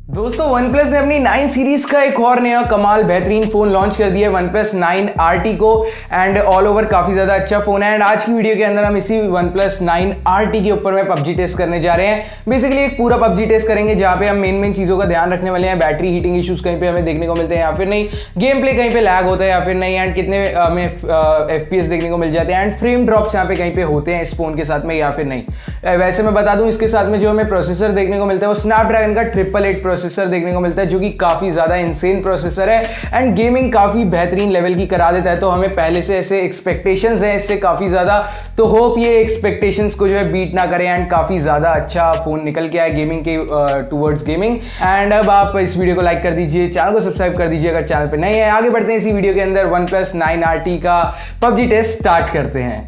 दोस्तों OnePlus ने अपनी 9 सीरीज का एक और नया कमाल बेहतरीन फोन लॉन्च कर दिया है OnePlus 9RT को। एंड ऑल ओवर काफी ज्यादा अच्छा फोन है। एंड आज की वीडियो के अंदर हम इसी OnePlus 9RT के ऊपर में PUBG टेस्ट करने जा रहे हैं। बेसिकली एक पूरा PUBG टेस्ट करेंगे जहां पे हम मेन चीजों का ध्यान रखने वाले हैं। बैटरी हीटिंग इश्यूज कहीं पे हमें देखने को मिलते हैं या फिर नहीं, गेम प्ले कहीं पे लैग होता है या फिर नहीं, एंड कितने हमें FPS देखने को मिल जाते हैं, एंड फ्रेम ड्रॉप्स यहाँ पे कहीं पे होते हैं इस फोन के साथ में या फिर नहीं। वैसे मैं बता दूं, इसके साथ में जो हमें प्रोसेसर देखने को मिलता है वो स्नैपड्रैगन का 888 प्रोसेसर देखने को मिलता है, जो कि काफी ज्यादा इंसेन प्रोसेसर है एंड गेमिंग काफी बेहतरीन लेवल की करा देता है। तो हमें पहले से ऐसे एक्सपेक्टेशंस हैं इससे काफी ज्यादा, तो होप ये एक्सपेक्टेशंस को जो है बीट ना करें एंड काफी ज्यादा अच्छा फोन निकल के आए गेमिंग के टुवर्ड्स गेमिंग। एंड अब आप इस वीडियो को लाइक कर दीजिए, चैनल को सब्सक्राइब कर दीजिए अगर चैनल पे नए हैं। आगे बढ़ते हैं इसी वीडियो के अंदर, OnePlus 9RT का PUBG टेस्ट स्टार्ट करते हैं।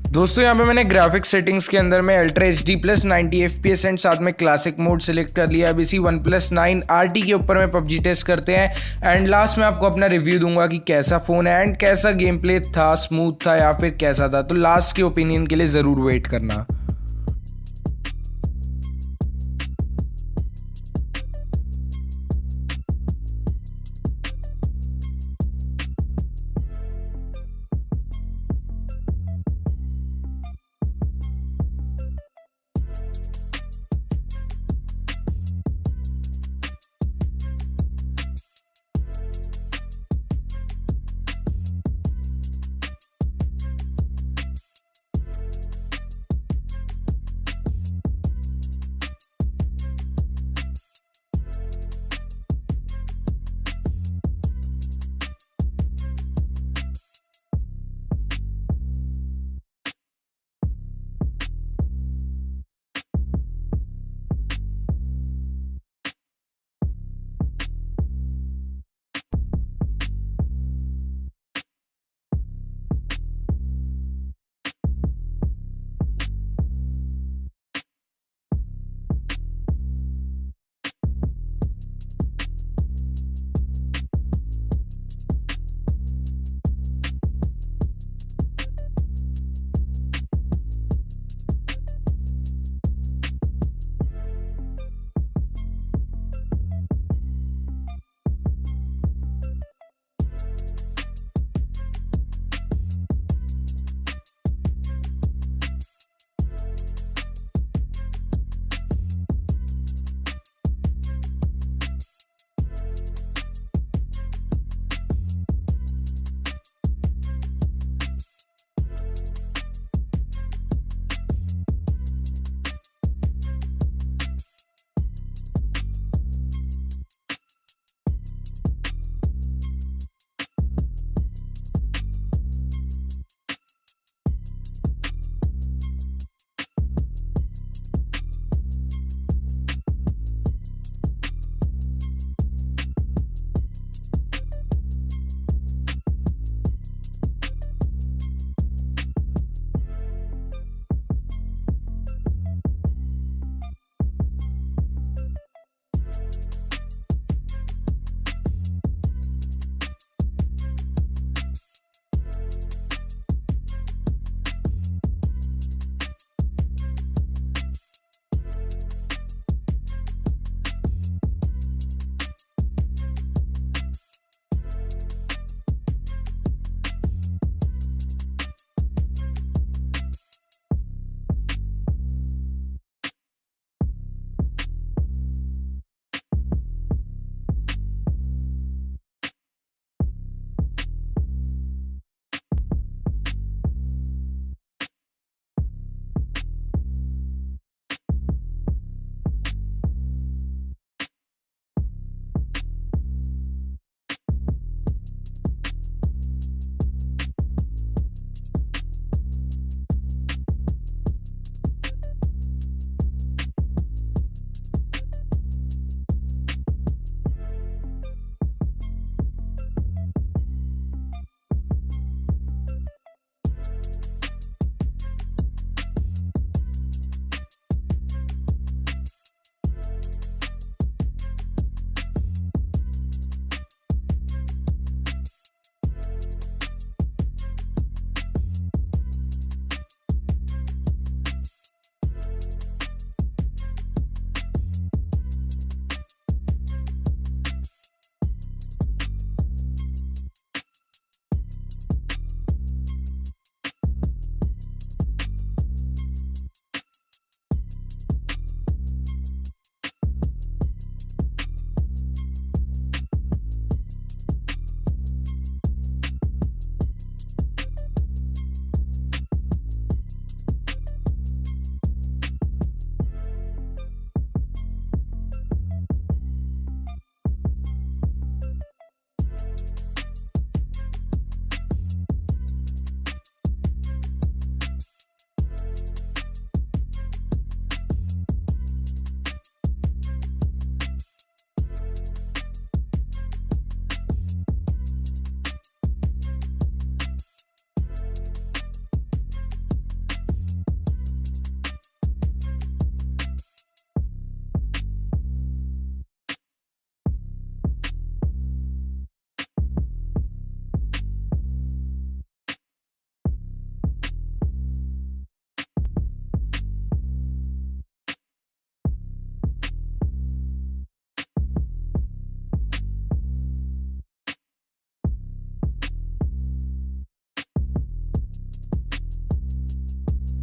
दोस्तों यहाँ पे मैंने ग्राफिक्स सेटिंग्स के अंदर में ultra HD plus 90 FPS and साथ में क्लासिक मोड सेलेक्ट कर लिया। अब इसी OnePlus 9RT के ऊपर में PUBG टेस्ट करते हैं एंड लास्ट में आपको अपना रिव्यू दूंगा कि कैसा फोन है एंड कैसा गेम प्ले था, स्मूथ था या फिर कैसा था। तो लास्ट के ओपिनियन के लिए ज़रूर वेट करना।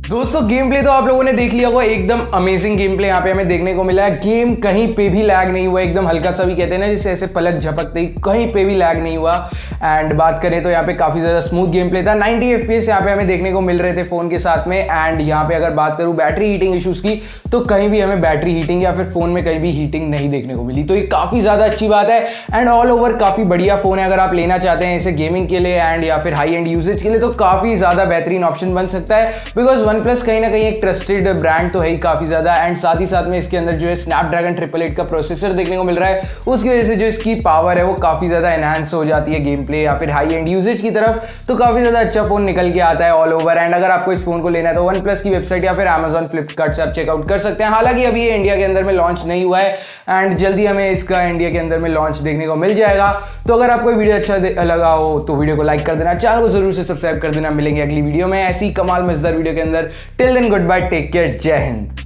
दोस्तों गेम प्ले तो आप लोगों ने देख लिया होगा, एकदम अमेजिंग गेम प्ले यहाँ पे हमें देखने को मिला है। गेम कहीं पे भी लैग नहीं हुआ, एकदम हल्का सा भी कहते हैं ना जिसे ऐसे पलक झपकते ही, कहीं पे भी लैग नहीं हुआ। एंड बात करें तो यहाँ पे काफी ज्यादा स्मूथ गेम प्ले था। 90 FPS यहाँ पे हमें देखने को मिल रहे थे फोन के साथ में। एंड यहाँ पे अगर बात करूँ बैटरी हीटिंग इशूज की, तो कहीं भी हमें बैटरी हीटिंग या फिर फोन में कहीं भी हीटिंग नहीं देखने को मिली, तो ये काफी ज्यादा अच्छी बात है। एंड ऑल ओवर काफी बढ़िया फोन है, अगर आप लेना चाहते हैं इसे गेमिंग के लिए एंड या फिर हाई एंड यूजेज के लिए, तो काफी ज्यादा बेहतरीन ऑप्शन बन सकता है। बिकॉज वन प्लस कहीं ना कहीं ट्रस्टेड ब्रांड तो है ही काफी ज्यादा। एंड साथ ही साथ में इसके अंदर जो है स्नैपड्रैगन 888 का प्रोसेसर देखने को मिल रहा है, उसकी वजह से जो इसकी पावर है वो काफी ज्यादा एनहांस हो जाती है गेम प्ले या फिर हाई एंड यूजेज की तरफ, तो काफी ज्यादा अच्छा फोन निकल के आता है ऑल ओवर। एंड अगर आपको इस फोन को लेना है तो वन प्लस की वेबसाइट या फिर Amazon फ्लिपकार्ट से आप चेकआउट कर सकते हैं। हालांकि अभी ये इंडिया के अंदर में लॉन्च नहीं हुआ है एंड जल्दी हमें इसका इंडिया के अंदर में लॉन्च देखने को मिल जाएगा। तो अगर आपको वीडियो अच्छा लगा हो तो वीडियो को लाइक कर देना, चैनल को जरूर से सब्सक्राइब कर देना। मिलेंगे अगली वीडियो में ऐसी कमाल मजेदार वीडियो के अंदर। Till then good bye, take care, Jai Hind.